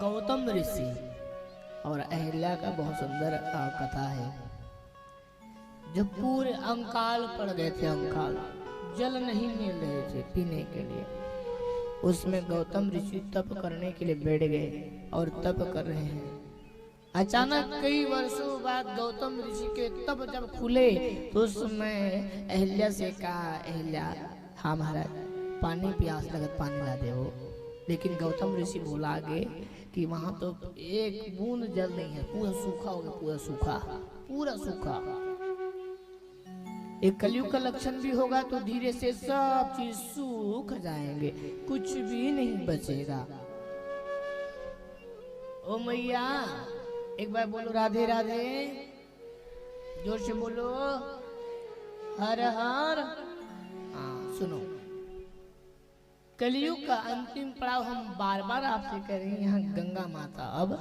गौतम ऋषि और अहिल्या का बहुत सुंदर कथा है। जब पूरे अंकाल पड़ गए थे, अंकाल जल नहीं मिल रहे थे पीने के लिए, उसमें गौतम ऋषि तप करने के लिए बैठ गए और तप कर रहे हैं। अचानक कई वर्षों बाद गौतम ऋषि के तप जब खुले तो उस समय अहिल्या से कहा, अहिल्या हाँ महाराज पानी प्यास लगत पानी ला दे हो। लेकिन गौतम ऋषि बोला आगे कि वहां तो एक बूंद जल नहीं है, पूरा सूखा हो गया, पूरा सूखा, पूरा सूखा। एक कलयुग का लक्षण भी होगा तो धीरे से सब चीज सूख जाएंगे, कुछ भी नहीं बचेगा। ओ मैया एक बार बोलो राधे राधे, जोर से बोलो हर हर। हाँ सुनो, कलयुग का अंतिम पड़ाव हम बार बार आपसे कह रहे हैं, यहाँ गंगा माता अब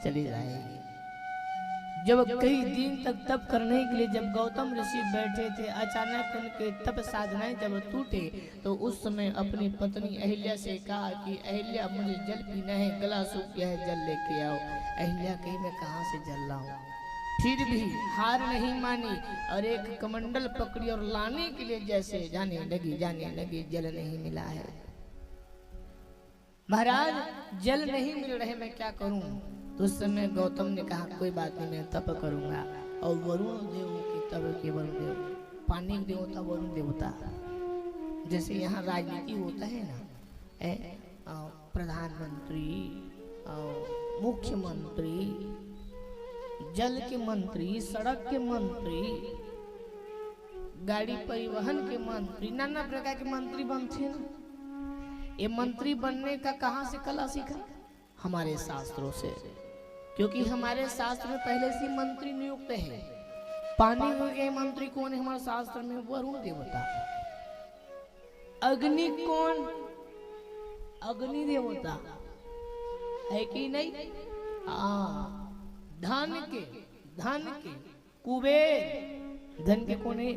चली जाएगी। जब कई दिन तक तप करने के लिए जब गौतम ऋषि बैठे थे, अचानक उनके तप साधनाएं जब टूटे तो उस समय अपनी पत्नी अहिल्या से कहा कि अहिल्या मुझे जल पीना है, गला सूख गया है, जल लेके आओ। अहिल्या कही मैं कहाँ से जल लाऊं, फिर भी हार नहीं मानी और एक कमंडल पकड़ी और लाने के लिए जैसे जाने लगी, जल नहीं मिला है। महाराज जल नहीं मिल रहे, मैं क्या करूं? तो उस समय गौतम ने कहा कोई बात नहीं, मैं तप करूंगा। और वरुण देव की तप के वरुण देव, पानी देवता वरुण देवता, जैसे यहाँ राजनीति होता है ना, प्रधानमंत्री, मुख्यमंत्री, जल के मंत्री, सड़क के मंत्री, गाड़ी परिवहन के मंत्री, नाना प्रकार के मंत्री बनते हैं ना। ये मंत्री बनने का कहाँ से कला सीखा? हमारे शास्त्रों से, क्योंकि हमारे शास्त्र में पहले से मंत्री नियुक्त है। पानी के मंत्री कौन है हमारे शास्त्र में? वरुण देवता। अग्नि कौन? अग्नि देवता है कि नहीं? धन के कुबेर, धन के कौन है?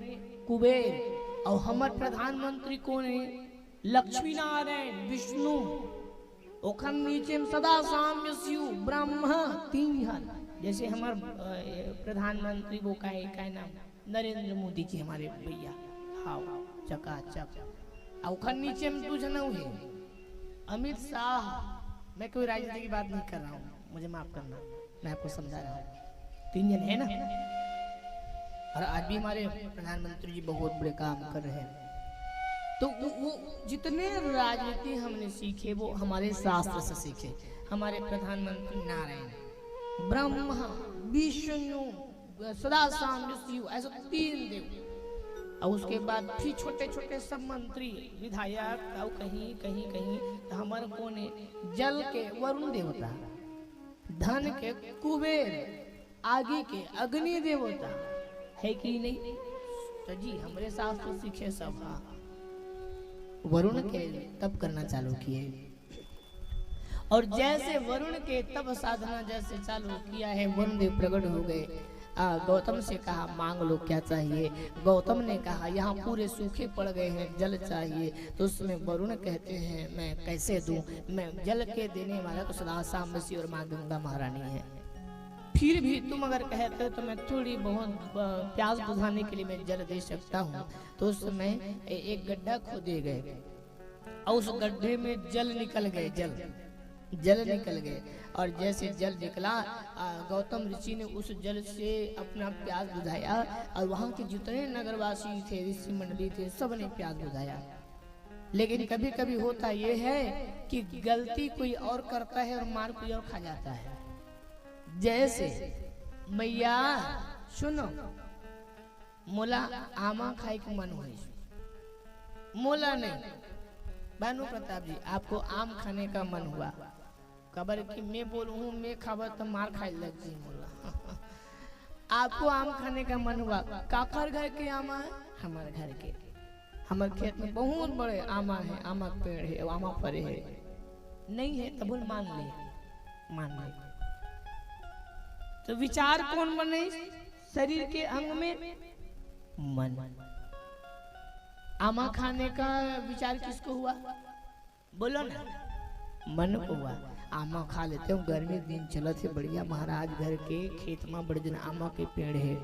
कुबेर। और हमारे प्रधानमंत्री कौन है? लक्ष्मी नारायण विष्णु। ओखन नीचे में सदा साम्य शिव ब्रह्म, तीन हर। जैसे हमारे प्रधानमंत्री वो का नाम नरेंद्र मोदी जी हमारे भैया, हाँ चकाचक। ओखन नीचे में तुझ न हुए अमित शाह। मैं कोई राजनीति की बात नहीं कर रहा हूँ, मुझे माफ करना, मैं आपको समझा रहा हूँ। तीन जन है ना, और आज भी हमारे प्रधानमंत्री जी बहुत बड़े काम कर रहे हैं। तो वो जितने राजनीति हमने सीखे वो हमारे शास्त्र से सीखे। हमारे प्रधानमंत्री नारायण, ब्रह्मा, विष्णु, सदा साम्य शिव, ऐसा तीन देव। और उसके बाद फिर छोटे छोटे सब मंत्री, विधायक, और कहीं कहीं कहीं तो हमारे कौन है? जल के वरुण देवता, धन के कुबेर, आगे के अग्नि देवता, है कि नहीं? तो जी हमारे शास्त्र सीखे सब। वरुण के तप करना चालू किए, और जैसे वरुण के तप साधना जैसे चालू किया है, वरुण देव प्रकट हो गए। गौतम से कहा मांग लो क्या चाहिए। गौतम ने कहा यहाँ पूरे सूखे पड़ गए हैं, जल चाहिए। तो उसमें वरुण कहते हैं मैं कैसे दूं, मैं जल के देने वाला तो सदा साम्य शिव और माँ गंगा महारानी है। फिर भी तुम अगर कहते हो तो मैं थोड़ी बहुत प्यास बुझाने के लिए मैं जल दे सकता हूँ। तो उस समय एक गड्ढा खोदे गए और उस गड्ढे में जल निकल गए, जल निकल गए। और जैसे जल निकला, गौतम ऋषि ने उस जल से अपना प्यास बुझाया, और वहाँ के जितने नगरवासी थे, ऋषि मंडली थे, सब ने प्यास बुझाया। लेकिन कभी कभी होता ये है कि गलती कोई और करता है और मार कोई और खा जाता है। जैसे मैया सुनो, मोला आमा खाए के मन हुई, मोला नहीं, भानु प्रताप जी आपको आम खाने का मन हुआ, खबर कि मैं बोलूँ मैं खबर तो मार खाए लग गई मोला। आपको आम खाने का मन हुआ, काकर घर के आमा है? हमारे घर के, हमारे खेत में बहुत बड़े आमा है, आमा पेड़ है, आमा फरे है। नहीं है तब मान ले। तो विचार कौन बने? शरीर के अंग में मन। आमा खाने का विचार किसको हुआ? बोलो ना, मन को हुआ। आमा खा लेते हो। गर्मी दिन चलत है बढ़िया, महाराज घर के खेत में बड़े दिन आमा के पेड़ है।